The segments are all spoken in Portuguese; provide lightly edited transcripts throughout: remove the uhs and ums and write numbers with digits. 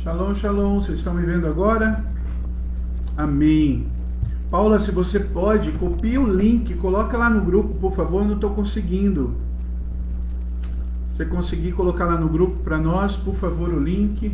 Shalom, shalom. Vocês estão me vendo agora? Amém. Paula, se você pode, copia o link, coloca lá no grupo, por favor. Eu não estou conseguindo. Se você conseguir colocar lá no grupo para nós, por favor, o link.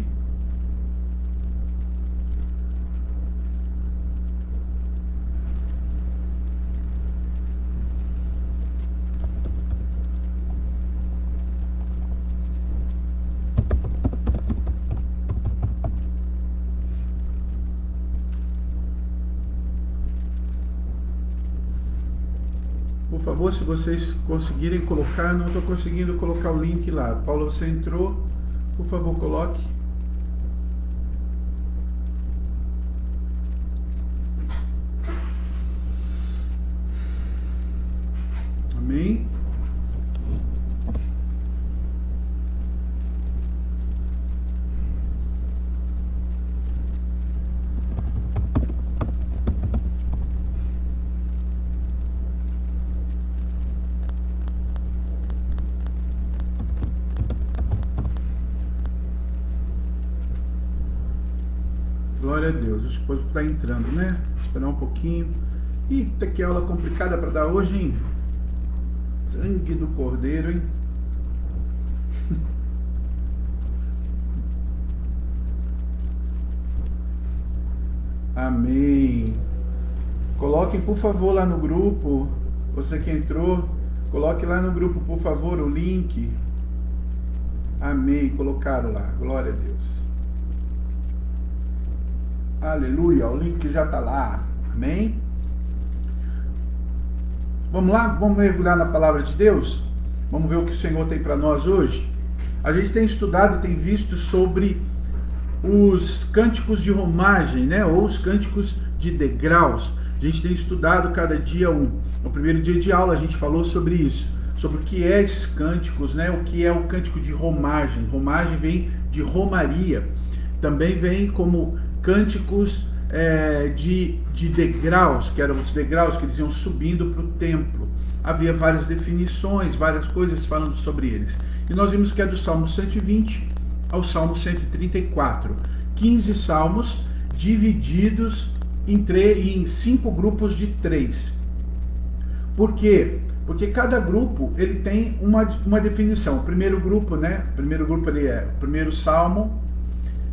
Por favor, se vocês conseguirem colocar, eu não estou conseguindo colocar o link lá. Paula, você entrou, por favor, coloque. Amém. Glória a Deus. Acho que pode estar entrando, né? Esperar um pouquinho. Eita, que aula complicada para dar hoje, hein? Sangue do Cordeiro, hein? Amém. Coloquem, por favor, lá no grupo. Você que entrou, coloque lá no grupo, por favor, o link. Amém. Colocaram lá. Glória a Deus. Aleluia. O link já está lá. Amém. Vamos lá? Vamos mergulhar na palavra de Deus? Vamos ver o que o Senhor tem para nós hoje? A gente tem estudado e tem visto sobre os cânticos de romagem, né? Ou os cânticos de degraus. A gente tem estudado cada dia um. No primeiro dia de aula a gente falou sobre isso. Sobre o que é esses cânticos, né? O que é o cântico de romagem. Romagem vem de romaria. Também vem como cânticos de degraus, que eram os degraus que eles iam subindo para o templo. Havia várias definições, várias coisas falando sobre eles. E nós vimos que é do Salmo 120 ao Salmo 134. 15 salmos divididos em 5 grupos de 3. Por quê? Porque cada grupo ele tem uma definição. O primeiro grupo, né? O primeiro salmo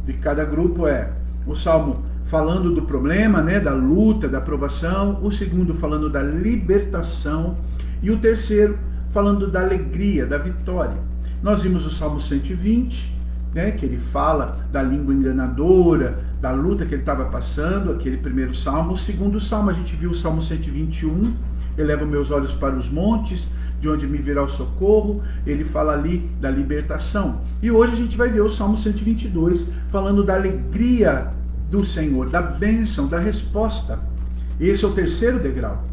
de cada grupo é o salmo falando do problema, né, da luta, da provação, o segundo falando da libertação e o terceiro falando da alegria, da vitória. Nós vimos o Salmo 120, né, que ele fala da língua enganadora, da luta que ele estava passando, aquele primeiro salmo. O segundo salmo a gente viu o Salmo 121, elevo meus olhos para os montes, de onde me virá o socorro. Ele fala ali da libertação. E hoje a gente vai ver o Salmo 122, falando da alegria do Senhor, da bênção, da resposta. Esse é o terceiro degrau.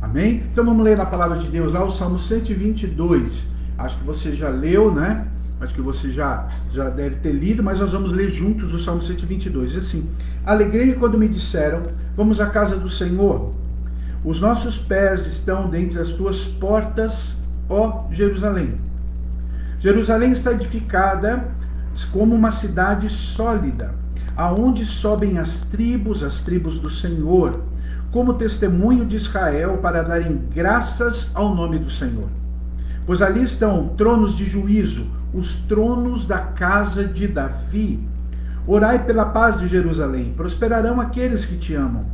Amém? Então vamos ler na palavra de Deus lá o Salmo 122. Acho que você já leu, né? Acho que você já deve ter lido, mas nós vamos ler juntos o Salmo 122. Diz assim: alegrei-me quando me disseram, vamos à casa do Senhor. Os nossos pés estão dentre as tuas portas, ó Jerusalém. Jerusalém está edificada como uma cidade sólida, aonde sobem as tribos do Senhor, como testemunho de Israel, para darem graças ao nome do Senhor. Pois ali estão tronos de juízo, os tronos da casa de Davi. Orai pela paz de Jerusalém, prosperarão aqueles que te amam.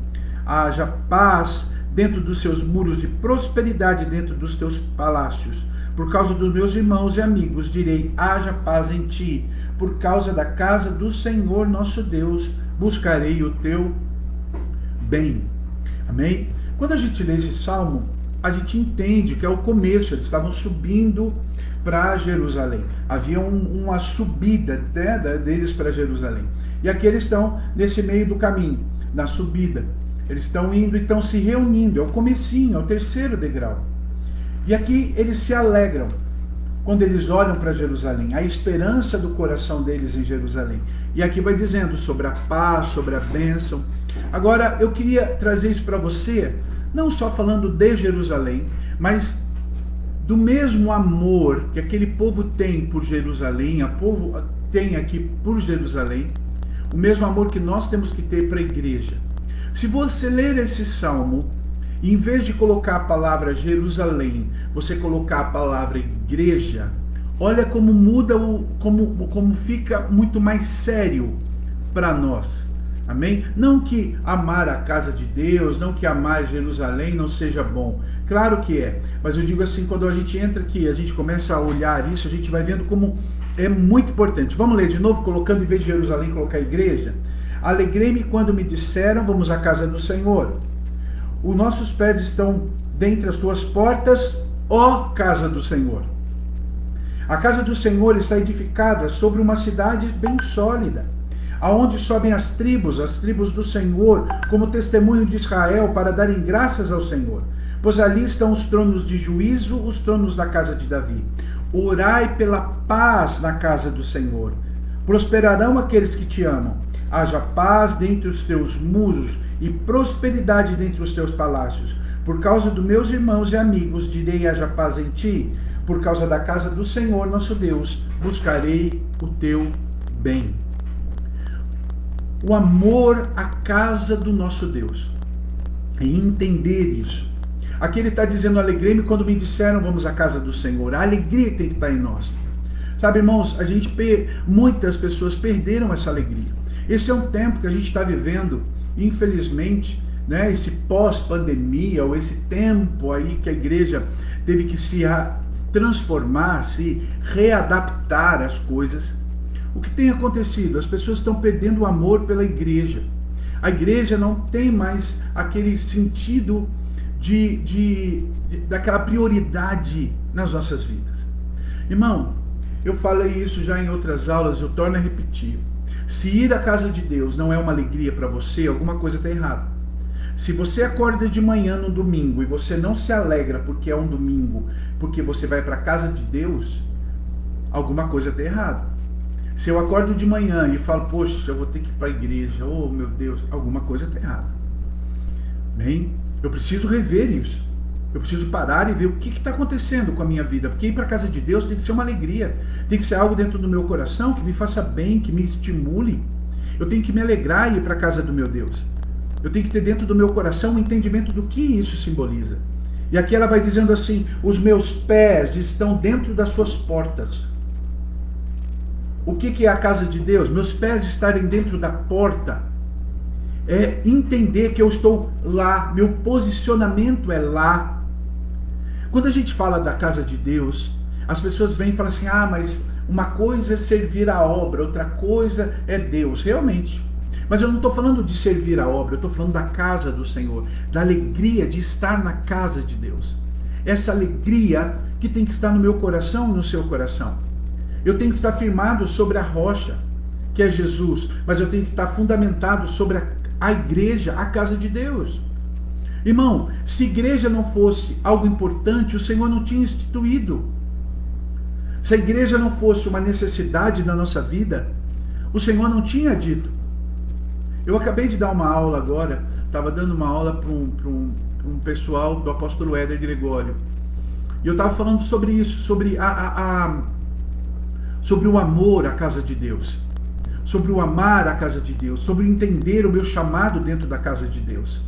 Haja paz dentro dos seus muros e prosperidade dentro dos teus palácios. Por causa dos meus irmãos e amigos, direi, haja paz em ti. Por causa da casa do Senhor nosso Deus, buscarei o teu bem. Amém? Quando a gente lê esse salmo, a gente entende que é o começo. Eles estavam subindo para Jerusalém. Havia uma subida, né, deles para Jerusalém. E aqui eles estão nesse meio do caminho, na subida. Eles estão indo e estão se reunindo. É o comecinho, é o terceiro degrau. E aqui eles se alegram quando eles olham para Jerusalém, a esperança do coração deles em Jerusalém. E aqui vai dizendo sobre a paz, sobre a bênção. Agora, eu queria trazer isso para você, não só falando de Jerusalém, mas do mesmo amor que aquele povo tem por Jerusalém, o povo tem aqui por Jerusalém. o mesmo amor que nós temos que ter para a igreja. Se você ler esse salmo, e em vez de colocar a palavra Jerusalém, você colocar a palavra igreja, olha como muda, como fica muito mais sério para nós. Amém? Não que amar a casa de Deus, não que amar Jerusalém não seja bom. Claro que é. Mas eu digo assim, quando a gente entra aqui, a gente começa a olhar isso, a gente vai vendo como é muito importante. Vamos ler de novo, colocando em vez de Jerusalém, colocar igreja. Alegrei-me quando me disseram, vamos à casa do Senhor. Os nossos pés estão dentre as tuas portas, ó casa do Senhor. A casa do Senhor está edificada sobre uma cidade bem sólida, aonde sobem as tribos do Senhor, como testemunho de Israel, para darem graças ao Senhor. Pois ali estão os tronos de juízo, os tronos da casa de Davi. Orai pela paz na casa do Senhor. Prosperarão aqueles que te amam. Haja paz dentre os teus muros e prosperidade dentre os teus palácios. Por causa dos meus irmãos e amigos, direi: haja paz em ti. Por causa da casa do Senhor, nosso Deus, buscarei o teu bem. O amor à casa do nosso Deus. E entender isso. Aqui ele está dizendo: alegrei-me quando me disseram, vamos à casa do Senhor. A alegria tem que estar em nós. Sabe, irmãos, muitas pessoas perderam essa alegria. Esse é um tempo que a gente está vivendo, infelizmente, né, esse pós-pandemia, ou esse tempo aí que a igreja teve que se transformar, se readaptar às coisas. O que tem acontecido? As pessoas estão perdendo o amor pela igreja. A igreja não tem mais aquele sentido daquela prioridade nas nossas vidas. Irmão, eu falei isso já em outras aulas, eu torno a repetir. Se ir à casa de Deus não é uma alegria para você, alguma coisa está errada. Se você acorda de manhã no domingo e você não se alegra porque é um domingo, porque você vai para a casa de Deus, alguma coisa está errada. Se eu acordo de manhã e falo, poxa, eu vou ter que ir para a igreja, oh meu Deus, alguma coisa está errada. Bem, eu preciso rever isso. Eu preciso parar e ver o que está acontecendo com a minha vida. Porque ir para a casa de Deus tem que ser uma alegria. Tem que ser algo dentro do meu coração que me faça bem, que me estimule. Eu tenho que me alegrar e ir para a casa do meu Deus. Eu tenho que ter dentro do meu coração um entendimento do que isso simboliza. E aqui ela vai dizendo assim: os meus pés estão dentro das suas portas. O que é a casa de Deus? Meus pés estarem dentro da porta. É entender que eu estou lá, meu posicionamento é lá. Quando a gente fala da casa de Deus, as pessoas vêm e falam assim: ah, mas uma coisa é servir a obra, outra coisa é Deus. Realmente. Mas eu não estou falando de servir a obra, eu estou falando da casa do Senhor, da alegria de estar na casa de Deus. Essa alegria que tem que estar no meu coração e no seu coração. Eu tenho que estar firmado sobre a rocha, que é Jesus, mas eu tenho que estar fundamentado sobre a igreja, a casa de Deus. Irmão, se igreja não fosse algo importante, o Senhor não tinha instituído. Se a igreja não fosse uma necessidade na nossa vida, o Senhor não tinha dito. Eu acabei de dar uma aula agora, estava dando uma aula para um pessoal do apóstolo Éder Gregório. E eu estava falando sobre isso, sobre sobre o amor à casa de Deus, sobre o amar à casa de Deus, sobre entender o meu chamado dentro da casa de Deus.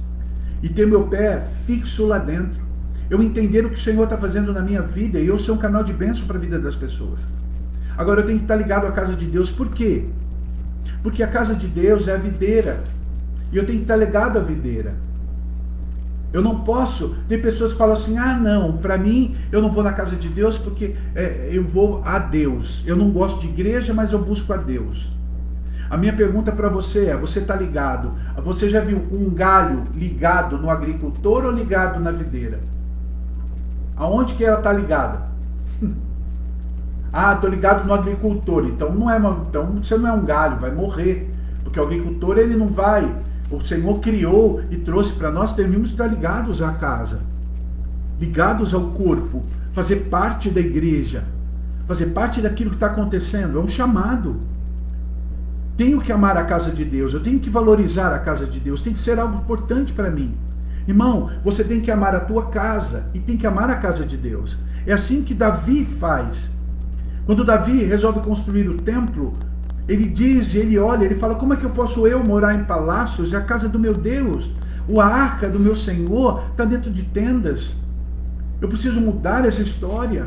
E ter meu pé fixo lá dentro. Eu entender o que o Senhor está fazendo na minha vida e eu ser um canal de bênção para a vida das pessoas. Agora eu tenho que estar ligado à casa de Deus. Por quê? Porque a casa de Deus é a videira. E eu tenho que estar ligado à videira. Eu não posso... Tem pessoas que falam assim: ah não, para mim eu não vou na casa de Deus porque eu vou a Deus. Eu não gosto de igreja, mas eu busco a Deus. A minha pergunta para você é: você está ligado? Você já viu um galho ligado no agricultor ou ligado na videira? Aonde que ela está ligada? Ah, estou ligado no agricultor. Então você não é um galho, vai morrer. Porque o agricultor, ele não vai. O Senhor criou e trouxe para nós, termos estar ligados à casa, ligados ao corpo, fazer parte da igreja, fazer parte daquilo que está acontecendo. É um chamado. Tenho que amar a casa de Deus, eu tenho que valorizar a casa de Deus, tem que ser algo importante para mim. Irmão, você tem que amar a tua casa e tem que amar a casa de Deus. É assim que Davi faz. Quando Davi resolve construir o templo, Ele diz, ele olha, ele fala, como é que eu posso morar em palácios? É a casa do meu Deus. A arca do meu Senhor está dentro de tendas. Eu preciso mudar essa história.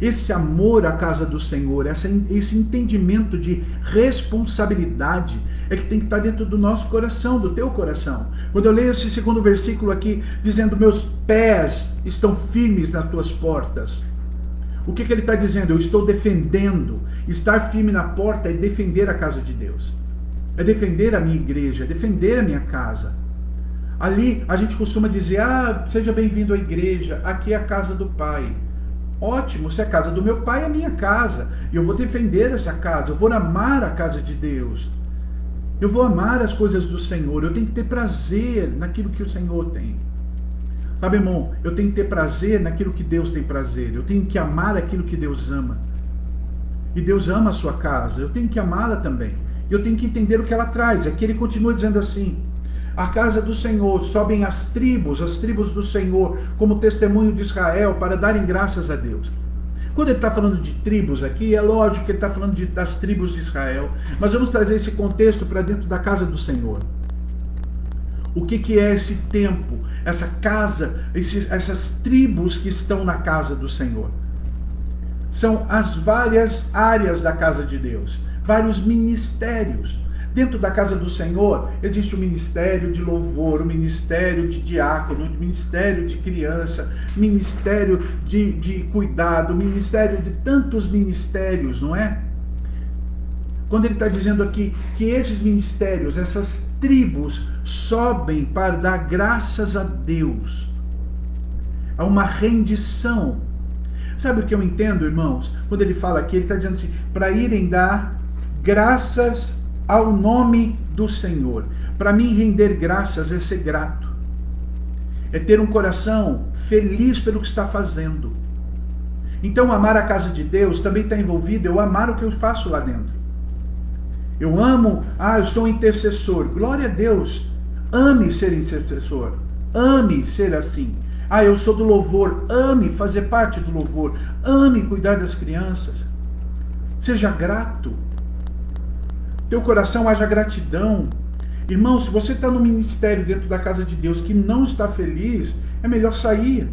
Esse amor à casa do Senhor, esse entendimento de responsabilidade é que tem que estar dentro do nosso coração, do teu coração. Quando eu leio esse segundo versículo aqui, dizendo, meus pés estão firmes nas tuas portas. O que ele está dizendo? Eu estou defendendo. Estar firme na porta é defender a casa de Deus. É defender a minha igreja, é defender a minha casa. Ali a gente costuma dizer, seja bem-vindo à igreja, aqui é a casa do Pai. Ótimo, se é a casa do meu Pai, é a minha casa. E eu vou defender essa casa, eu vou amar a casa de Deus. Eu vou amar as coisas do Senhor, eu tenho que ter prazer naquilo que o Senhor tem. Sabe, irmão, eu tenho que ter prazer naquilo que Deus tem prazer. Eu tenho que amar aquilo que Deus ama. E Deus ama a sua casa, eu tenho que amá-la também. Eu tenho que entender o que ela traz. Aqui ele continua dizendo assim, a casa do Senhor, sobem as tribos do Senhor, como testemunho de Israel, para darem graças a Deus. Quando ele está falando de tribos aqui, é lógico que ele está falando das tribos de Israel, mas vamos trazer esse contexto para dentro da casa do Senhor. O que é esse tempo, essa casa, essas tribos que estão na casa do Senhor? São as várias áreas da casa de Deus, vários ministérios. Dentro da casa do Senhor existe o ministério de louvor, o ministério de diácono, o ministério de criança, ministério de cuidado, o ministério de tantos ministérios, não é? Quando ele está dizendo aqui que esses ministérios, essas tribos, sobem para dar graças a Deus. Há uma rendição. Sabe o que eu entendo, irmãos? Quando ele fala aqui, ele está dizendo assim, para irem dar graças ao nome do Senhor. Para mim, render graças é ser grato. É ter um coração feliz pelo que está fazendo. Então, amar a casa de Deus também está envolvido eu amar o que eu faço lá dentro. Eu amo, eu sou intercessor. Glória a Deus. Ame ser intercessor. Ame ser assim. Eu sou do louvor. Ame fazer parte do louvor. Ame cuidar das crianças. Seja grato. Teu coração haja gratidão. Irmão, se você está no ministério dentro da casa de Deus que não está feliz, é melhor sair.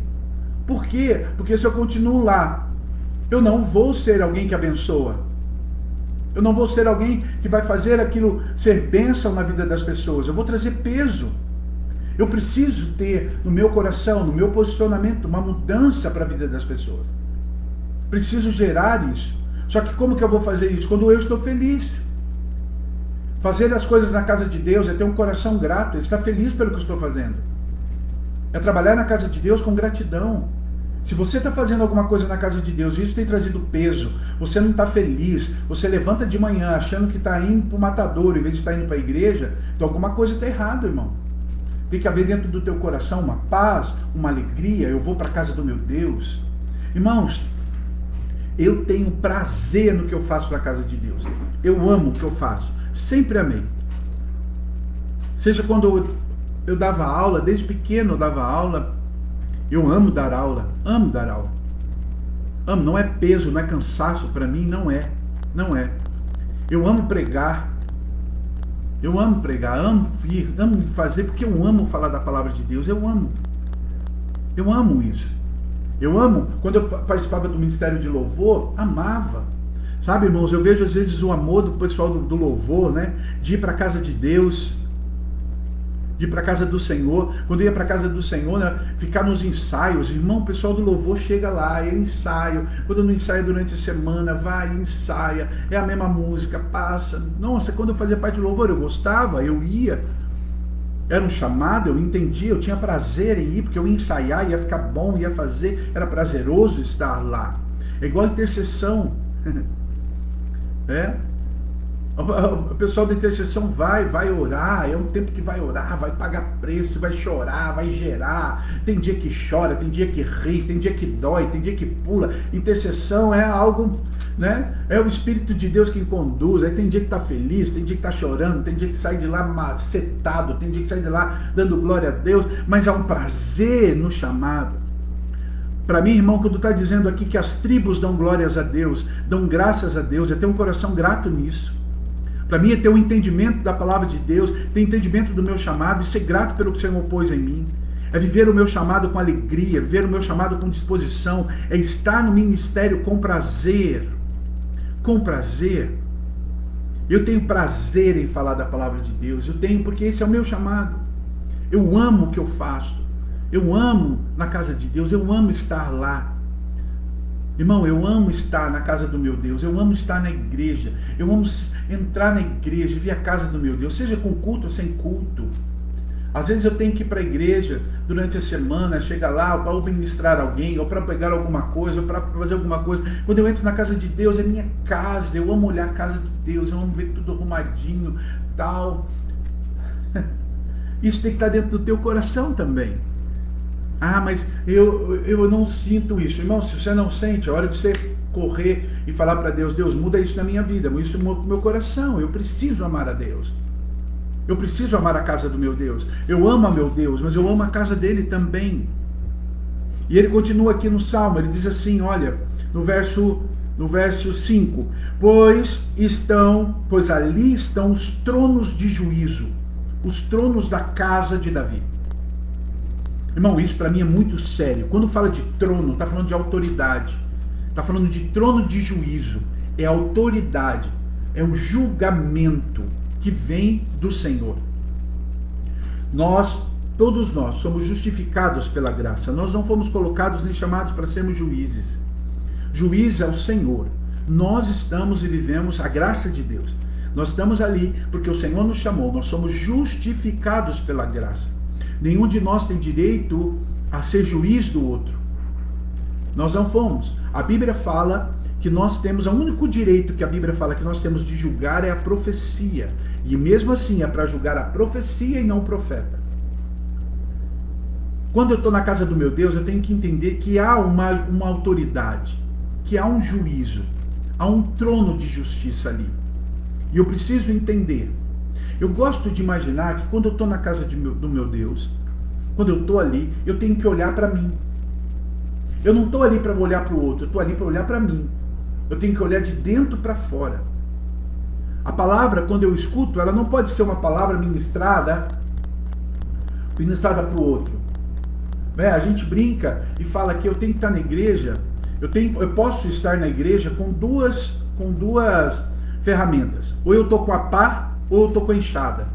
Por quê? Porque se eu continuo lá, eu não vou ser alguém que abençoa. Eu não vou ser alguém que vai fazer aquilo ser bênção na vida das pessoas. Eu vou trazer peso. Eu preciso ter no meu coração, no meu posicionamento, uma mudança para a vida das pessoas. Preciso gerar isso. Só que como que eu vou fazer isso? Quando eu estou feliz. Fazer as coisas na casa de Deus é ter um coração grato, é estar feliz pelo que eu estou fazendo. É trabalhar na casa de Deus com gratidão. Se você está fazendo alguma coisa na casa de Deus e isso tem trazido peso, você não está feliz, você levanta de manhã achando que está indo para o matadouro em vez de estar indo para a igreja, então alguma coisa está errada, irmão. Tem que haver dentro do teu coração uma paz, uma alegria. Eu vou para a casa do meu Deus. Irmãos, eu tenho prazer no que eu faço na casa de Deus. Eu amo o que eu faço. Sempre amei. Seja quando eu dava aula, desde pequeno eu dava aula. Eu amo dar aula. Amo dar aula. Amo, não é peso, não é cansaço para mim, não é. Não é. Eu amo pregar. Eu amo pregar, amo vir, amo fazer, porque eu amo falar da palavra de Deus. Eu amo. Eu amo isso. Eu amo, quando eu participava do ministério de louvor, amava. Sabe, irmãos, eu vejo às vezes o amor do pessoal do louvor, né? De ir para a casa de Deus, de ir para a casa do Senhor. Quando eu ia para a casa do Senhor, né? Ficar nos ensaios. Irmão, o pessoal do louvor chega lá, eu ensaio. Quando eu não ensaio durante a semana, vai e ensaia. É a mesma música, passa. Nossa, quando eu fazia parte do louvor, eu gostava, eu ia. Era um chamado, eu entendia, eu tinha prazer em ir, porque eu ia ensaiar, ia ficar bom, ia fazer. Era prazeroso estar lá. É igual a intercessão. O pessoal da intercessão vai orar, é um tempo que vai orar, vai pagar preço, vai chorar, vai gerar. Tem dia que chora, tem dia que ri, tem dia que dói, tem dia que pula. Intercessão é algo, né? É o Espírito de Deus que conduz. Aí tem dia que está feliz, tem dia que está chorando, tem dia que sai de lá macetado, tem dia que sai de lá dando glória a Deus, mas há um prazer no chamado. Para mim, irmão, quando está dizendo aqui que as tribos dão glórias a Deus, dão graças a Deus, é ter um coração grato nisso. Para mim é ter um entendimento da palavra de Deus, ter entendimento do meu chamado e ser grato pelo que o Senhor pôs em mim. É viver o meu chamado com alegria, viver o meu chamado com disposição, é estar no ministério com prazer. Com prazer. Eu tenho prazer em falar da palavra de Deus, eu tenho porque esse é o meu chamado. Eu amo o que eu faço, eu amo na casa de Deus, eu amo estar lá. Irmão, eu amo estar na casa do meu Deus, eu amo estar na igreja, eu amo entrar na igreja, vir à casa do meu Deus, seja com culto ou sem culto. Às vezes eu tenho que ir para a igreja durante a semana, chegar lá para ministrar alguém, ou para pegar alguma coisa, ou para fazer alguma coisa. Quando eu entro na casa de Deus, é minha casa, eu amo olhar a casa de Deus, eu amo ver tudo arrumadinho, tal. Isso tem que estar dentro do teu coração também. Ah, mas eu não sinto isso. Irmão, se você não sente, é hora de você correr e falar para Deus, Deus, muda isso na minha vida, muda isso no meu coração, eu preciso amar a Deus. Eu preciso amar a casa do meu Deus. Eu amo a meu Deus, mas eu amo a casa dele também. E ele continua aqui no Salmo, ele diz assim, olha, no verso 5, pois ali estão os tronos de juízo, os tronos da casa de Davi. Irmão, isso para mim é muito sério. Quando fala de trono, está falando de autoridade. Está falando de trono de juízo. É autoridade. É o julgamento que vem do Senhor. Todos nós, somos justificados pela graça. Nós não fomos colocados nem chamados para sermos juízes. Juiz é o Senhor. Nós estamos e vivemos a graça de Deus. Nós estamos ali porque o Senhor nos chamou. Nós somos justificados pela graça. Nenhum de nós tem direito a ser juiz do outro. Nós não fomos. A Bíblia fala que nós temos, o único direito que a Bíblia fala que nós temos de julgar é a profecia. E mesmo assim é para julgar a profecia e não o profeta. Quando eu estou na casa do meu Deus, eu tenho que entender que há uma autoridade, que há um juízo, há um trono de justiça ali. E eu preciso entender. Eu gosto de imaginar que quando eu estou na casa do meu Deus, quando eu estou ali, eu tenho que olhar para mim. Eu não estou ali para olhar para o outro, eu estou ali para olhar para mim. Eu tenho que olhar de dentro para fora. A palavra, quando eu escuto, ela não pode ser uma palavra ministrada para o outro. A gente brinca e fala que eu tenho que estar na igreja, eu posso estar na igreja com duas ferramentas. Ou eu estou com a pá, ou eu estou com a enxada.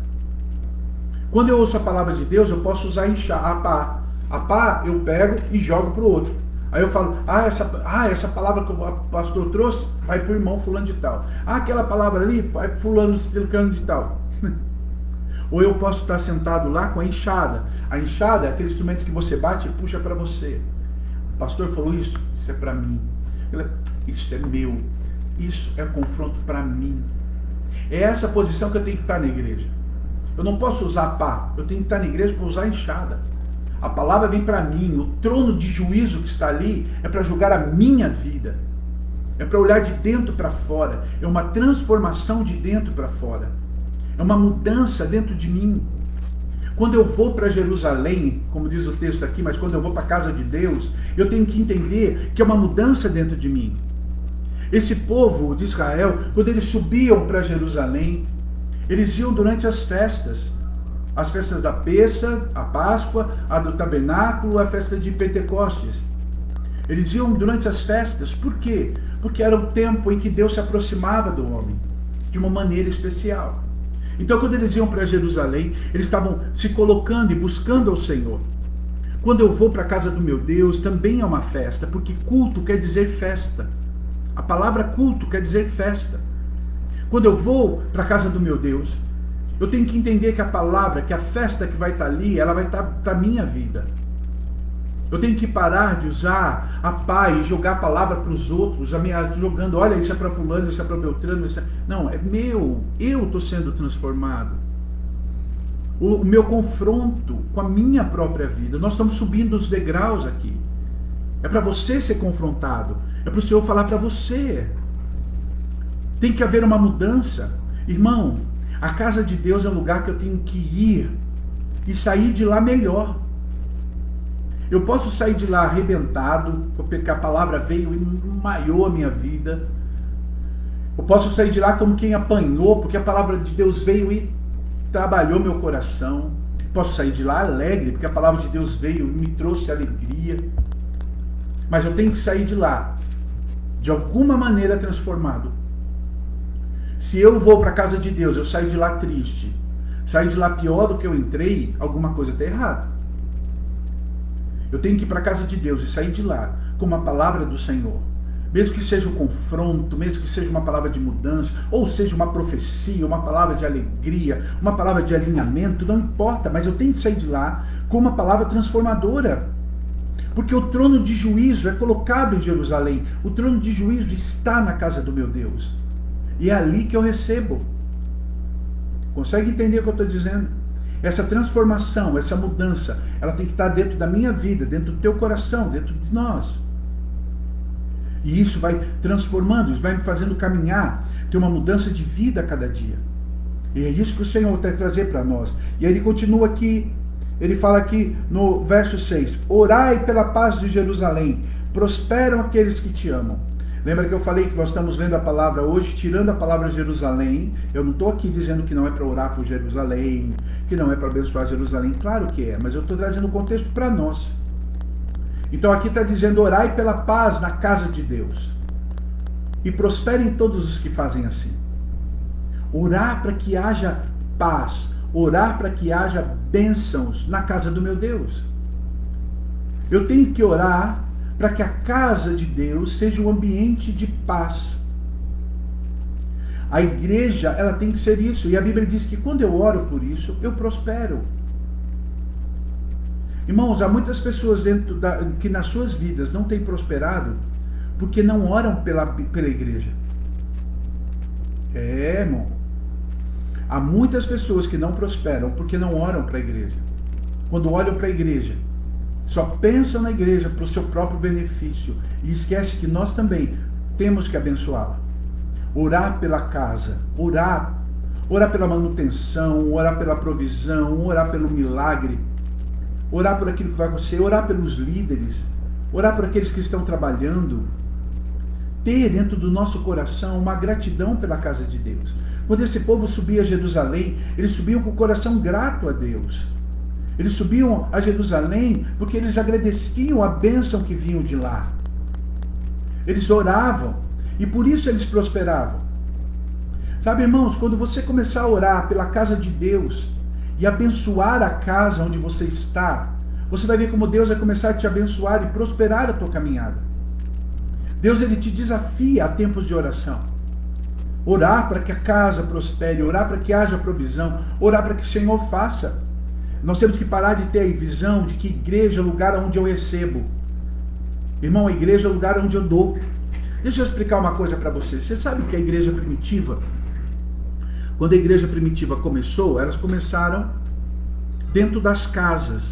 Quando eu ouço a palavra de Deus, eu posso usar a pá. A pá eu pego e jogo para o outro. Aí eu falo, essa palavra que o pastor trouxe, vai para o irmão fulano de tal. Aquela palavra ali, vai para fulano de tal. Ou eu posso estar sentado lá com a enxada. A enxada é aquele instrumento que você bate e puxa para você. O pastor falou isso é para mim. Isso é meu. Isso é um confronto para mim. É essa posição que eu tenho que estar na igreja. Eu não posso usar a pá, eu tenho que estar na igreja para usar a enxada. A palavra vem para mim, o trono de juízo que está ali é para julgar a minha vida. É para olhar de dentro para fora. É uma transformação de dentro para fora. É uma mudança dentro de mim. Quando eu vou para Jerusalém, como diz o texto aqui, mas quando eu vou para a casa de Deus, eu tenho que entender que é uma mudança dentro de mim. Esse povo de Israel, quando eles subiam para Jerusalém, eles iam durante as festas da Pêssah, a Páscoa, a do Tabernáculo, a festa de Pentecostes. Eles iam durante as festas, por quê? Porque era o tempo em que Deus se aproximava do homem, de uma maneira especial. Então, quando eles iam para Jerusalém, eles estavam se colocando e buscando ao Senhor. Quando eu vou para a casa do meu Deus, também é uma festa, porque culto quer dizer festa. A palavra culto quer dizer festa. Quando eu vou para a casa do meu Deus, eu tenho que entender que a palavra, que a festa que vai estar ali, ela vai estar para a minha vida. Eu tenho que parar de usar a pá e jogar a palavra para os outros, jogando, olha, isso é para fulano, isso é para Beltrano, isso é... Não, é meu, eu estou sendo transformado. O meu confronto com a minha própria vida, nós estamos subindo os degraus aqui. É para você ser confrontado, é para o Senhor falar para você. Tem que haver uma mudança. Irmão, a casa de Deus é um lugar que eu tenho que ir e sair de lá melhor. Eu posso sair de lá arrebentado, porque a palavra veio e maiou a minha vida. Eu posso sair de lá como quem apanhou, porque a palavra de Deus veio e trabalhou meu coração. Posso sair de lá alegre, porque a palavra de Deus veio e me trouxe alegria. Mas eu tenho que sair de lá, de alguma maneira transformado. Se eu vou para a casa de Deus, eu saio de lá triste, saio de lá pior do que eu entrei, alguma coisa está errada. Eu tenho que ir para a casa de Deus e sair de lá com uma palavra do Senhor. Mesmo que seja um confronto, mesmo que seja uma palavra de mudança, ou seja uma profecia, uma palavra de alegria, uma palavra de alinhamento, não importa, mas eu tenho que sair de lá com uma palavra transformadora. Porque o trono de juízo é colocado em Jerusalém, o trono de juízo está na casa do meu Deus. E é ali que eu recebo. Consegue entender o que eu estou dizendo? Essa transformação, essa mudança, ela tem que estar dentro da minha vida, dentro do teu coração, dentro de nós. E isso vai transformando, isso vai me fazendo caminhar, ter uma mudança de vida a cada dia. E é isso que o Senhor quer trazer para nós. E aí ele continua aqui, ele fala aqui no verso 6, orai pela paz de Jerusalém, prosperam aqueles que te amam. Lembra que eu falei que nós estamos lendo a palavra hoje, tirando a palavra Jerusalém. Eu não estou aqui dizendo que não é para orar por Jerusalém, que não é para abençoar Jerusalém. Claro que é, mas eu estou trazendo o contexto para nós. Então aqui está dizendo, orai pela paz na casa de Deus. E prosperem todos os que fazem assim. Orar para que haja paz. Orar para que haja bênçãos na casa do meu Deus. Eu tenho que orar para que a casa de Deus seja um ambiente de paz. A igreja, ela tem que ser isso. E a Bíblia diz que quando eu oro por isso, eu prospero. Irmãos, há muitas pessoas que nas suas vidas não têm prosperado porque não oram pela igreja. Irmão. Há muitas pessoas que não prosperam porque não oram para a igreja. Quando olham para a igreja, só pensam na igreja para o seu próprio benefício e esquece que nós também temos que abençoá-la. Orar pela casa, orar pela manutenção, orar pela provisão, orar pelo milagre, orar por aquilo que vai acontecer, orar pelos líderes, orar por aqueles que estão trabalhando, ter dentro do nosso coração uma gratidão pela casa de Deus. Quando esse povo subia a Jerusalém, eles subiam com o coração grato a Deus. Eles subiam a Jerusalém porque eles agradeciam a bênção que vinham de lá. Eles oravam e por isso eles prosperavam. Sabe, irmãos, quando você começar a orar pela casa de Deus e abençoar a casa onde você está, você vai ver como Deus vai começar a te abençoar e prosperar a tua caminhada. Deus, ele te desafia a tempos de oração. Orar para que a casa prospere, orar para que haja provisão, orar para que o Senhor faça. Nós temos que parar de ter a visão de que igreja é o lugar onde eu recebo. Irmão, a igreja é o lugar onde eu dou. Deixa eu explicar uma coisa para você. Você sabe que a igreja primitiva, quando a igreja primitiva começou, elas começaram dentro das casas.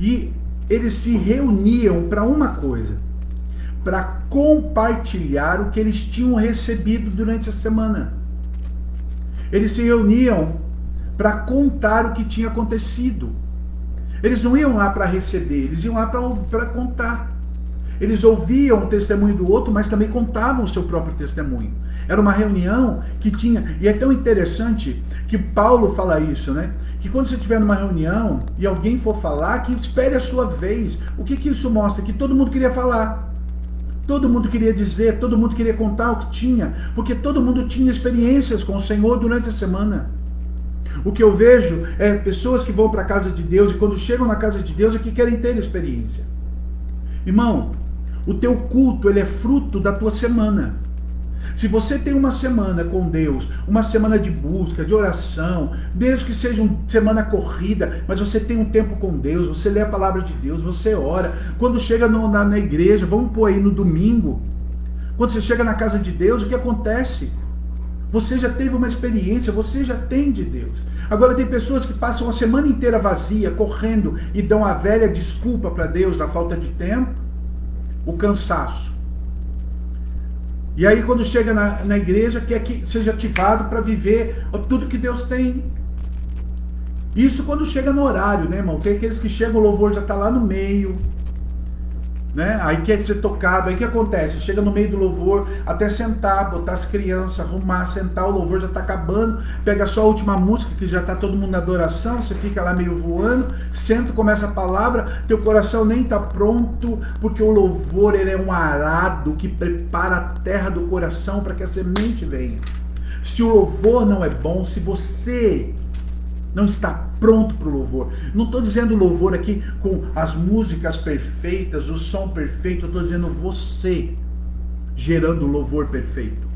E eles se reuniam para uma coisa, para compartilhar o que eles tinham recebido durante a semana. Eles se reuniam para contar o que tinha acontecido. Eles não iam lá para receber, eles iam lá para contar. Eles ouviam o testemunho do outro, mas também contavam o seu próprio testemunho. Era uma reunião que tinha, e é tão interessante que Paulo fala isso, né? Que quando você estiver numa reunião e alguém for falar, que espere a sua vez. O que isso mostra? Que todo mundo queria falar. Todo mundo queria dizer, todo mundo queria contar o que tinha, porque todo mundo tinha experiências com o Senhor durante a semana. O que eu vejo é pessoas que vão para a casa de Deus e quando chegam na casa de Deus é que querem ter experiência. Irmão, o teu culto, ele é fruto da tua semana. Se você tem uma semana com Deus, uma semana de busca, de oração, mesmo que seja uma semana corrida, mas você tem um tempo com Deus, você lê a palavra de Deus, você ora. Quando chega na igreja, vamos pôr aí no domingo, quando você chega na casa de Deus, o que acontece? Você já teve uma experiência, você já tem de Deus. Agora tem pessoas que passam a semana inteira vazia, correndo, e dão a velha desculpa para Deus da falta de tempo, o cansaço. E aí quando chega na igreja, quer que seja ativado para viver tudo que Deus tem. Isso quando chega no horário, né, irmão? Tem aqueles que chegam, o louvor já está lá no meio. né? Aí quer ser tocado, aí o que acontece? Chega no meio do louvor, até sentar, botar as crianças, arrumar, sentar, o louvor já está acabando, pega só a última música, que já está todo mundo na adoração, você fica lá meio voando, senta, começa a palavra, teu coração nem está pronto, porque o louvor, ele é um arado que prepara a terra do coração para que a semente venha. Se o louvor não é bom, se você não está pronto para o louvor. Não estou dizendo louvor aqui com as músicas perfeitas, o som perfeito, eu estou dizendo você gerando louvor perfeito.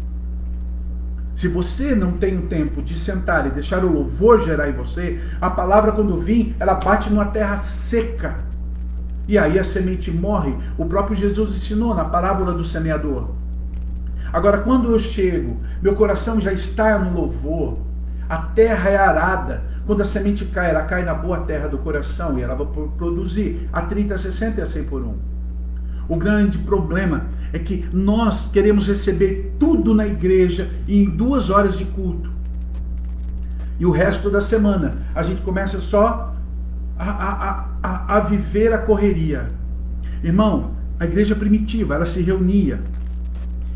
Se você não tem o tempo de sentar e deixar o louvor gerar em você, a palavra quando vir, ela bate numa terra seca. E aí a semente morre. O próprio Jesus ensinou na parábola do semeador. Agora, quando eu chego, meu coração já está no louvor, a terra é arada. Quando a semente cai, ela cai na boa terra do coração e ela vai produzir a 30, a 60 e a 100 por um. O grande problema é que nós queremos receber tudo na igreja em 2 horas de culto. E o resto da semana a gente começa só a viver a correria. Irmão, a igreja primitiva, ela se reunia.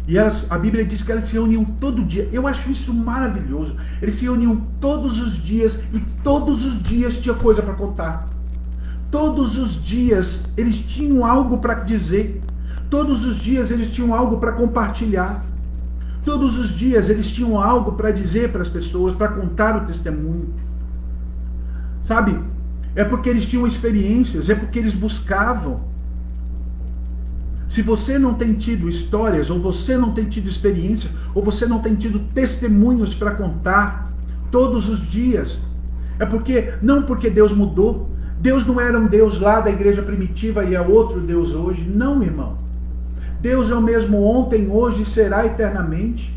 E a Bíblia diz que elas se reuniam todo dia. Eu acho isso maravilhoso. Eles se reuniam todos os dias e todos os dias tinha coisa para contar. Todos os dias eles tinham algo para dizer. Todos os dias eles tinham algo para compartilhar. Todos os dias eles tinham algo para dizer para as pessoas, para contar o testemunho. Sabe? É porque eles tinham experiências, é porque eles buscavam. Se você não tem tido histórias, ou você não tem tido experiência, ou você não tem tido testemunhos para contar todos os dias, é porque, não porque Deus mudou, Deus não era um Deus lá da igreja primitiva e é outro Deus hoje, não, irmão. Deus é o mesmo ontem, hoje e será eternamente.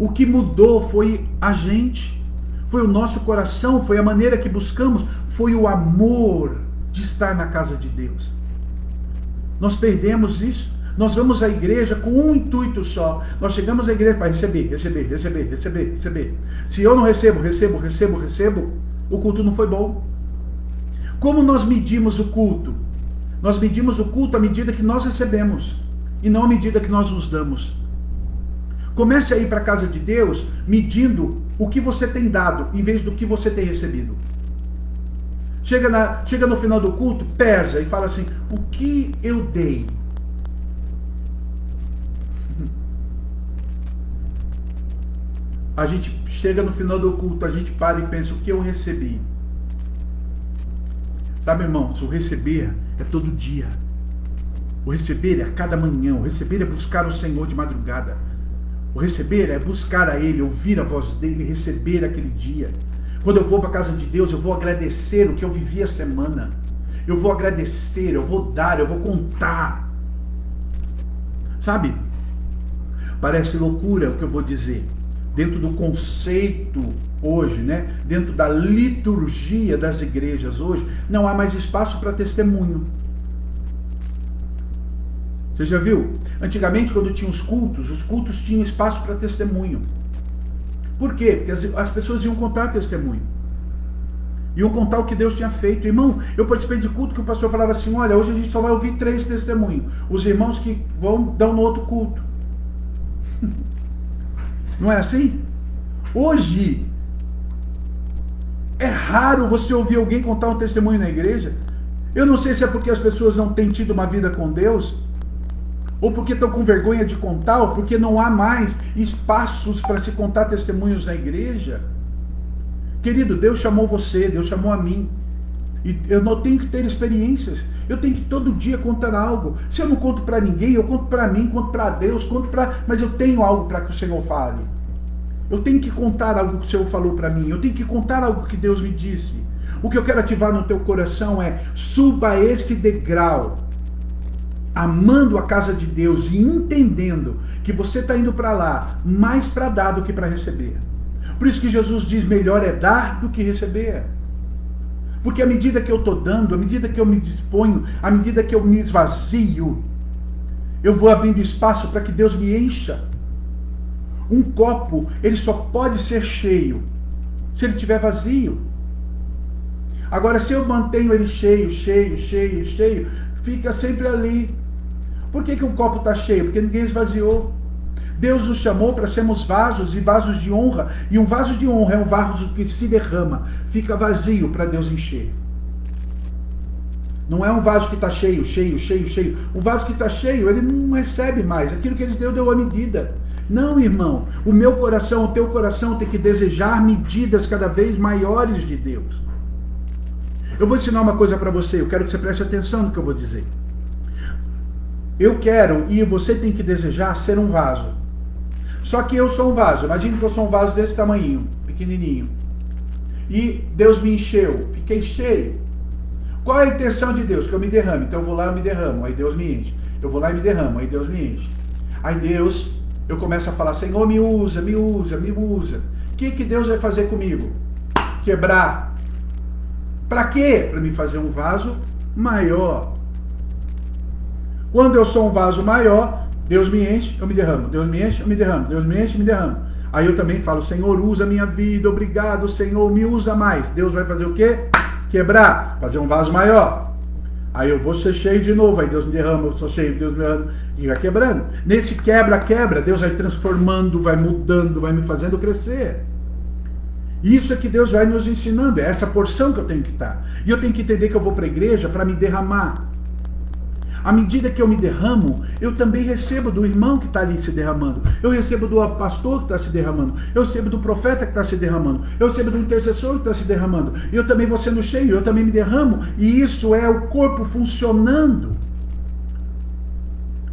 O que mudou foi a gente, foi o nosso coração, foi a maneira que buscamos, foi o amor de estar na casa de Deus. Nós perdemos isso. Nós vamos à igreja com um intuito só. Nós chegamos à igreja para receber. Se eu não recebo, o culto não foi bom. Como nós medimos o culto? Nós medimos o culto à medida que nós recebemos e não à medida que nós nos damos. Comece a ir para a casa de Deus medindo o que você tem dado em vez do que você tem recebido. Chega no final do culto, pesa e fala assim, o que eu dei? A gente chega no final do culto, a gente para e pensa, o que eu recebi? Sabe, irmãos, o receber é todo dia. O receber é a cada manhã, o receber é buscar o Senhor de madrugada. O receber é buscar a Ele, ouvir a voz dEle, receber aquele dia. Quando eu vou para a casa de Deus, eu vou agradecer o que eu vivi a semana. Eu vou agradecer, eu vou dar, eu vou contar. Sabe? Parece loucura o que eu vou dizer. Dentro do conceito hoje, né? Dentro da liturgia das igrejas hoje, não há mais espaço para testemunho. Você já viu? Antigamente, quando tinha os cultos tinham espaço para testemunho. Por quê? Porque as pessoas iam contar testemunho. Iam contar o que Deus tinha feito. Irmão, eu participei de culto que o pastor falava assim, olha, hoje a gente só vai ouvir 3 testemunhos. Os irmãos que vão dão no outro culto. Não é assim? Hoje, é raro você ouvir alguém contar um testemunho na igreja. Eu não sei se é porque as pessoas não têm tido uma vida com Deus, ou porque estão com vergonha de contar, ou porque não há mais espaços para se contar testemunhos na igreja. Querido, Deus chamou você, Deus chamou a mim. E eu não tenho que ter experiências. Eu tenho que todo dia contar algo. Se eu não conto para ninguém, eu conto para mim, conto para Deus, mas eu tenho algo para que o Senhor fale. Eu tenho que contar algo que o Senhor falou para mim. Eu tenho que contar algo que Deus me disse. O que eu quero ativar no teu coração é, suba esse degrau, amando a casa de Deus e entendendo que você está indo para lá mais para dar do que para receber. Por isso que Jesus diz, melhor é dar do que receber. Porque à medida que eu estou dando, à medida que eu me disponho, à medida que eu me esvazio, eu vou abrindo espaço para que Deus me encha. Um copo, ele só pode ser cheio se ele estiver vazio. Agora, se eu mantenho ele cheio, fica sempre ali. Por que o copo está cheio? Porque ninguém esvaziou. Deus nos chamou para sermos vasos e vasos de honra. E um vaso de honra é um vaso que se derrama, fica vazio para Deus encher. Não é um vaso que está cheio, cheio, cheio, cheio. O vaso que está cheio, ele não recebe mais. Aquilo que ele deu a medida. Não, irmão. O meu coração, o teu coração tem que desejar medidas cada vez maiores de Deus. Eu vou ensinar uma coisa para você. Eu quero que você preste atenção no que eu vou dizer. Eu quero, e você tem que desejar, ser um vaso. Só que eu sou um vaso. Imagine que eu sou um vaso desse tamanhinho, pequenininho. E Deus me encheu. Fiquei cheio. Qual é a intenção de Deus? Que eu me derrame. Então eu vou lá e me derramo. Aí Deus me enche. Eu vou lá e me derramo. Aí Deus me enche. Aí Deus, eu começo a falar, Senhor, me usa, me usa, me usa. O que Deus vai fazer comigo? Quebrar. Para quê? Para me fazer um vaso maior. Quando eu sou um vaso maior, Deus me enche, eu me derramo. Deus me enche, eu me derramo. Deus me enche, eu me derramo. Aí eu também falo, Senhor, usa a minha vida. Obrigado, Senhor, me usa mais. Deus vai fazer o quê? Quebrar. Fazer um vaso maior. Aí eu vou ser cheio de novo. Aí Deus me derrama, eu sou cheio, Deus me derrama. E vai quebrando. Nesse quebra-quebra, Deus vai transformando, vai mudando, vai me fazendo crescer. Isso é que Deus vai nos ensinando. É essa porção que eu tenho que estar. E eu tenho que entender que eu vou para a igreja para me derramar. À medida que eu me derramo, eu também recebo do irmão que está ali se derramando. Eu recebo do pastor que está se derramando. Eu recebo do profeta que está se derramando. Eu recebo do intercessor que está se derramando. Eu também vou sendo cheio, eu também me derramo. E isso é o corpo funcionando.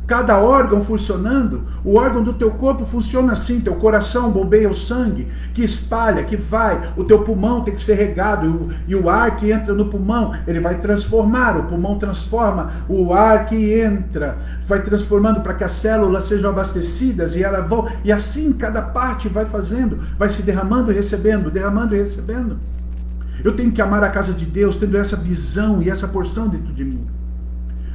Cada órgão funcionando. O órgão do teu corpo funciona assim. Teu coração bombeia o sangue, que espalha, que vai. O teu pulmão tem que ser regado. E o ar que entra no pulmão, ele vai transformar. O pulmão transforma. O ar que entra vai transformando para que as células sejam abastecidas. E elas vão. E assim cada parte vai fazendo. Vai se derramando e recebendo. Derramando e recebendo. Eu tenho que amar a casa de Deus, tendo essa visão e essa porção dentro de mim.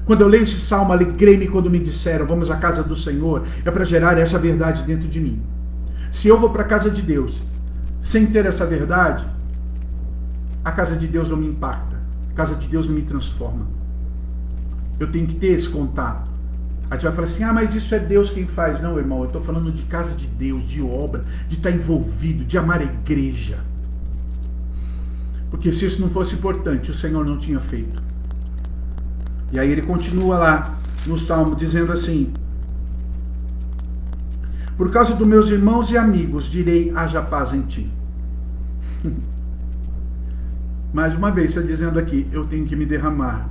Quando eu leio esse salmo, alegrei-me quando me disseram, vamos à casa do Senhor, é para gerar essa verdade dentro de mim. Se eu vou para a casa de Deus, sem ter essa verdade, a casa de Deus não me impacta, a casa de Deus não me transforma. Eu tenho que ter esse contato. Aí você vai falar assim, mas isso é Deus quem faz. Não, irmão, eu estou falando de casa de Deus, de obra, de estar envolvido, de amar a igreja. Porque se isso não fosse importante, o Senhor não tinha feito. E aí ele continua lá no Salmo dizendo assim, por causa dos meus irmãos e amigos, direi, haja paz em ti. Mais uma vez, está dizendo aqui, eu tenho que me derramar.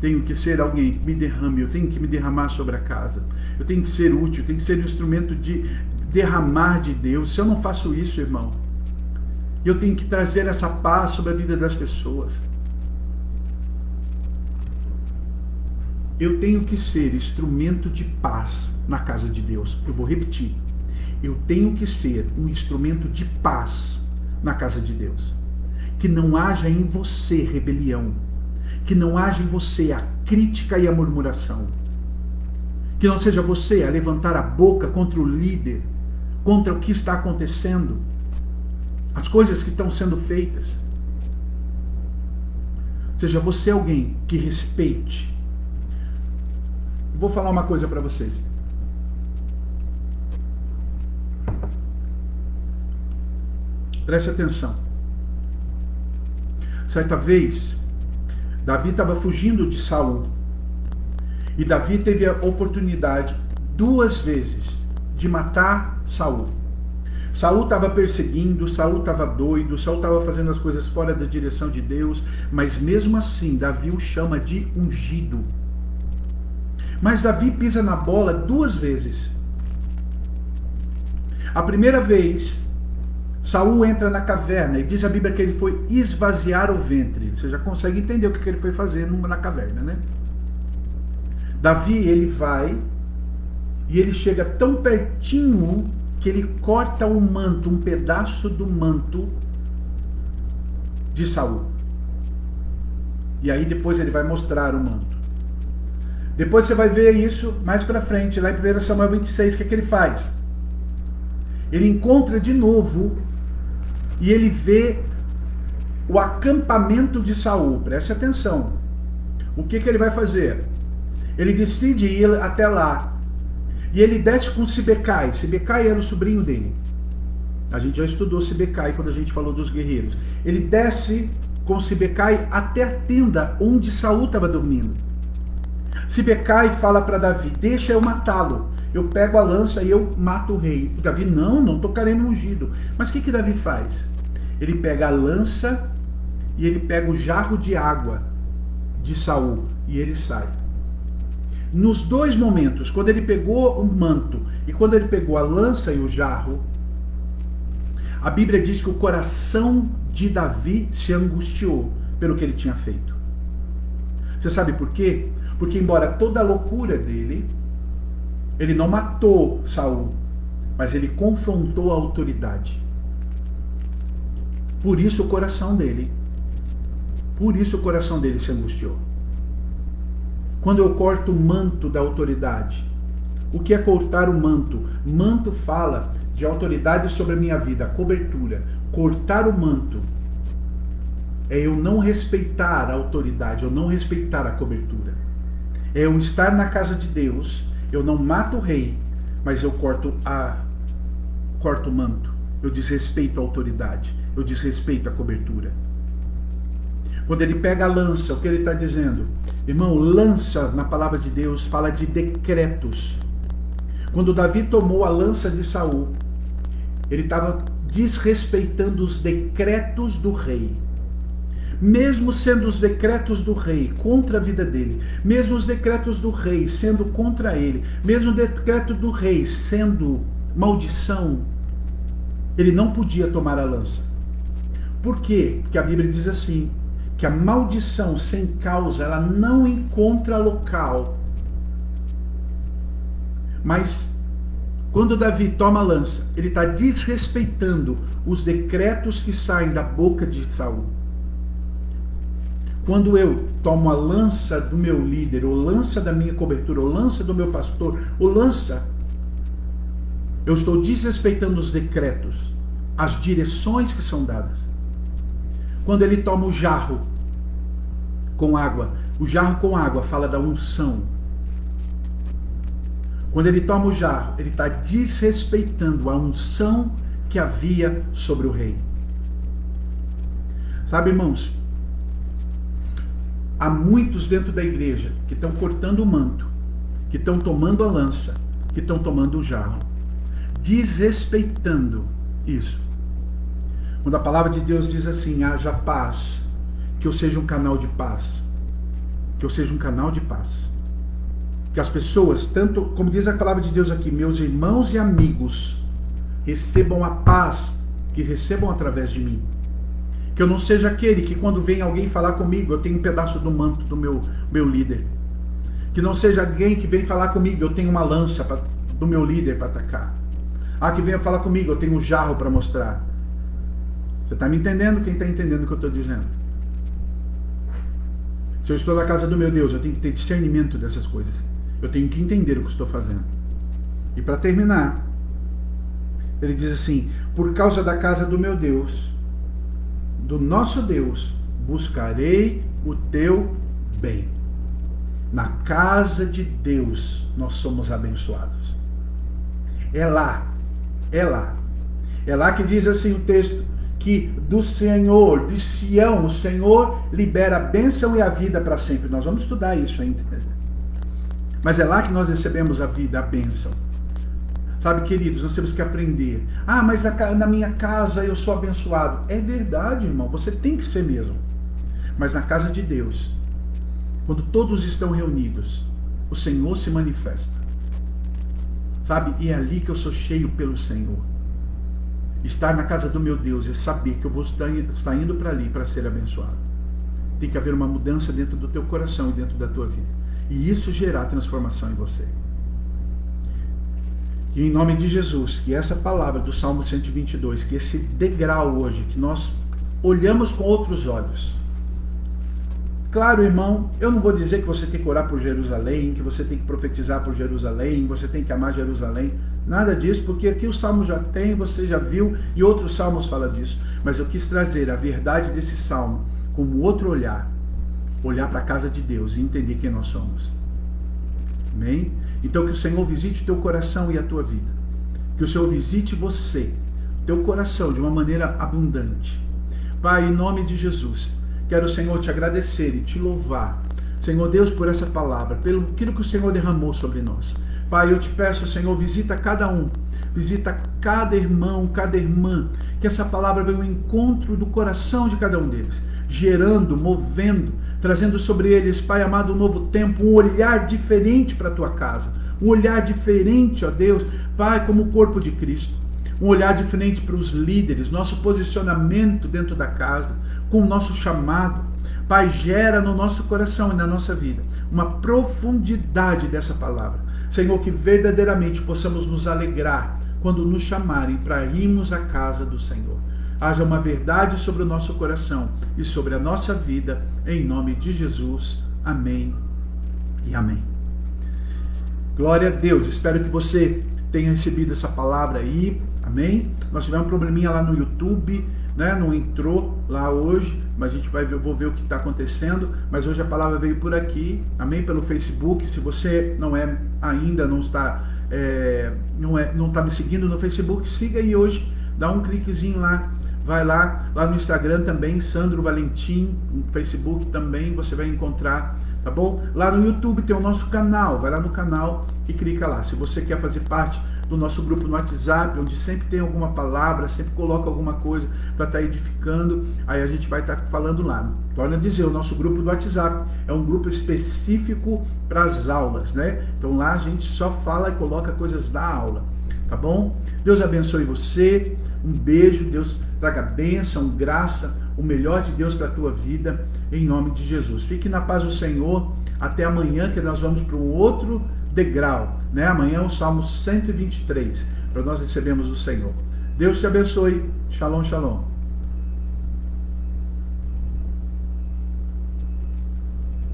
Tenho que ser alguém que me derrame, eu tenho que me derramar sobre a casa. Eu tenho que ser útil, eu tenho que ser um instrumento de derramar de Deus. Se eu não faço isso, irmão, eu tenho que trazer essa paz sobre a vida das pessoas. Eu tenho que ser instrumento de paz na casa de Deus. Eu vou repetir. Eu tenho que ser um instrumento de paz na casa de Deus. Que não haja em você rebelião. Que não haja em você a crítica e a murmuração. Que não seja você a levantar a boca contra o líder, contra o que está acontecendo, as coisas que estão sendo feitas. Seja você alguém que respeite. Vou falar uma coisa para vocês. Preste atenção. Certa vez, Davi estava fugindo de Saul. E Davi teve a oportunidade 2 vezes de matar Saul. Saul estava perseguindo, Saul estava doido, Saul estava fazendo as coisas fora da direção de Deus, mas mesmo assim Davi o chama de ungido. Mas Davi pisa na bola 2 vezes. A primeira vez, Saul entra na caverna e diz a Bíblia que ele foi esvaziar o ventre. Você já consegue entender o que ele foi fazer na caverna, né? Davi, ele vai e ele chega tão pertinho que ele corta o manto, um pedaço do manto de Saul. E aí depois ele vai mostrar o manto. Depois você vai ver isso mais para frente, lá em 1 Samuel 26, o que é que ele faz? Ele encontra de novo e ele vê o acampamento de Saul. Preste atenção. O que ele vai fazer? Ele decide ir até lá. E ele desce com Sibecai. Sibecai era o sobrinho dele. A gente já estudou Sibecai quando a gente falou dos guerreiros. Ele desce com Sibecai até a tenda onde Saul estava dormindo. Sibecai fala para Davi: deixa eu matá-lo. Eu pego a lança e eu mato o rei. Davi: não tocarei no ungido. Mas o que Davi faz? Ele pega a lança e ele pega o jarro de água de Saul e ele sai. Nos dois momentos, quando ele pegou o manto e quando ele pegou a lança e o jarro, a Bíblia diz que o coração de Davi se angustiou pelo que ele tinha feito. Você sabe por quê? Porque embora toda a loucura dele, ele não matou Saul, mas ele confrontou a autoridade. Por isso o coração dele se angustiou. Quando eu corto o manto da autoridade, o que é cortar o manto? Manto fala de autoridade sobre a minha vida, cobertura. Cortar o manto é eu não respeitar a autoridade, eu não respeitar a cobertura. É eu estar na casa de Deus, eu não mato o rei, mas eu corto o manto. Eu desrespeito a autoridade, eu desrespeito a cobertura. Quando ele pega a lança, o que ele está dizendo? Irmão, lança na palavra de Deus fala de decretos. Quando Davi tomou a lança de Saul, ele estava desrespeitando os decretos do rei. Mesmo sendo os decretos do rei contra a vida dele, mesmo os decretos do rei sendo contra ele, mesmo o decreto do rei sendo maldição, ele não podia tomar a lança. Por quê? Porque a Bíblia diz assim, que a maldição sem causa, ela não encontra local. Mas quando Davi toma a lança, ele está desrespeitando os decretos que saem da boca de Saul. Quando eu tomo a lança do meu líder, ou lança da minha cobertura, ou lança do meu pastor, ou lança, eu estou desrespeitando os decretos, as direções que são dadas. Quando ele toma o jarro com água, o jarro com água fala da unção. Quando ele toma o jarro, ele está desrespeitando a unção que havia sobre o rei. Sabe, irmãos, há muitos dentro da igreja que estão cortando o manto, que estão tomando a lança, que estão tomando o jarro, desrespeitando isso. Quando a palavra de Deus diz assim, haja paz, que eu seja um canal de paz, que eu seja um canal de paz. Que as pessoas, tanto como diz a palavra de Deus aqui, meus irmãos e amigos, recebam a paz que recebam através de mim. Que eu não seja aquele que quando vem alguém falar comigo, eu tenho um pedaço do manto do meu líder. Que não seja alguém que vem falar comigo, eu tenho uma lança do meu líder para atacar. Que venha falar comigo, eu tenho um jarro para mostrar. Você está me entendendo? Quem está entendendo o que eu estou dizendo? Se eu estou na casa do meu Deus, eu tenho que ter discernimento dessas coisas. Eu tenho que entender o que estou fazendo. E para terminar, ele diz assim, por causa da casa do meu Deus, do nosso Deus, buscarei o teu bem. Na casa de Deus, nós somos abençoados. É lá que diz assim o texto, que do Senhor, de Sião, o Senhor libera a bênção e a vida para sempre. Nós vamos estudar isso ainda. Mas é lá que nós recebemos a vida, a bênção. Sabe, queridos, nós temos que aprender. Mas na minha casa eu sou abençoado. É verdade, irmão, você tem que ser mesmo. Mas na casa de Deus, quando todos estão reunidos, o Senhor se manifesta. Sabe, e é ali que eu sou cheio pelo Senhor. Estar na casa do meu Deus é saber que eu vou estar indo para ali para ser abençoado. Tem que haver uma mudança dentro do teu coração e dentro da tua vida. E isso gerar transformação em você. E em nome de Jesus, que essa palavra do Salmo 122, que esse degrau hoje, que nós olhamos com outros olhos. Claro, irmão, eu não vou dizer que você tem que orar por Jerusalém, que você tem que profetizar por Jerusalém, você tem que amar Jerusalém. Nada disso, porque aqui o Salmo já tem, você já viu, e outros salmos falam disso. Mas eu quis trazer a verdade desse Salmo como outro olhar. olhar para a casa de Deus e entender quem nós somos. Amém? Então que o Senhor visite o teu coração e a tua vida. Que o Senhor visite você, teu coração, de uma maneira abundante. Pai, em nome de Jesus, quero, Senhor, te agradecer e te louvar, Senhor Deus, por essa palavra, pelo aquilo que o Senhor derramou sobre nós. Pai, eu te peço, Senhor, visita cada um, visita cada irmão, cada irmã, que essa palavra venha ao encontro do coração de cada um deles, gerando, movendo, trazendo sobre eles, Pai amado, um novo tempo, um olhar diferente para a tua casa, um olhar diferente, ó Deus, Pai, como o corpo de Cristo, um olhar diferente para os líderes, nosso posicionamento dentro da casa, com o nosso chamado. Pai, gera no nosso coração e na nossa vida uma profundidade dessa palavra. Senhor, que verdadeiramente possamos nos alegrar quando nos chamarem para irmos à casa do Senhor. Haja uma verdade sobre o nosso coração e sobre a nossa vida, em nome de Jesus. Amém e amém. Glória a Deus. Espero que você tenha recebido essa palavra aí. Amém? Nós tivemos um probleminha lá no YouTube, né? Não entrou lá hoje, mas a gente vai ver, eu vou ver o que está acontecendo. Mas hoje a palavra veio por aqui, amém? Pelo Facebook. Se você não é ainda, não está me seguindo no Facebook, siga aí hoje, dá um cliquezinho lá. Vai lá no Instagram também, Sandro Valentim, no Facebook também você vai encontrar, tá bom? Lá no YouTube tem o nosso canal, vai lá no canal e clica lá. Se você quer fazer parte do nosso grupo no WhatsApp, onde sempre tem alguma palavra, sempre coloca alguma coisa para estar edificando, aí a gente vai estar falando lá. Torna a dizer, o nosso grupo do WhatsApp é um grupo específico para as aulas, né? Então lá a gente só fala e coloca coisas da aula, tá bom? Deus abençoe você, um beijo, Deus traga bênção, graça, o melhor de Deus para a tua vida, em nome de Jesus. Fique na paz do Senhor, até amanhã, que nós vamos para um outro degrau, né? Amanhã é o Salmo 123, para nós recebermos o Senhor. Deus te abençoe, shalom, shalom.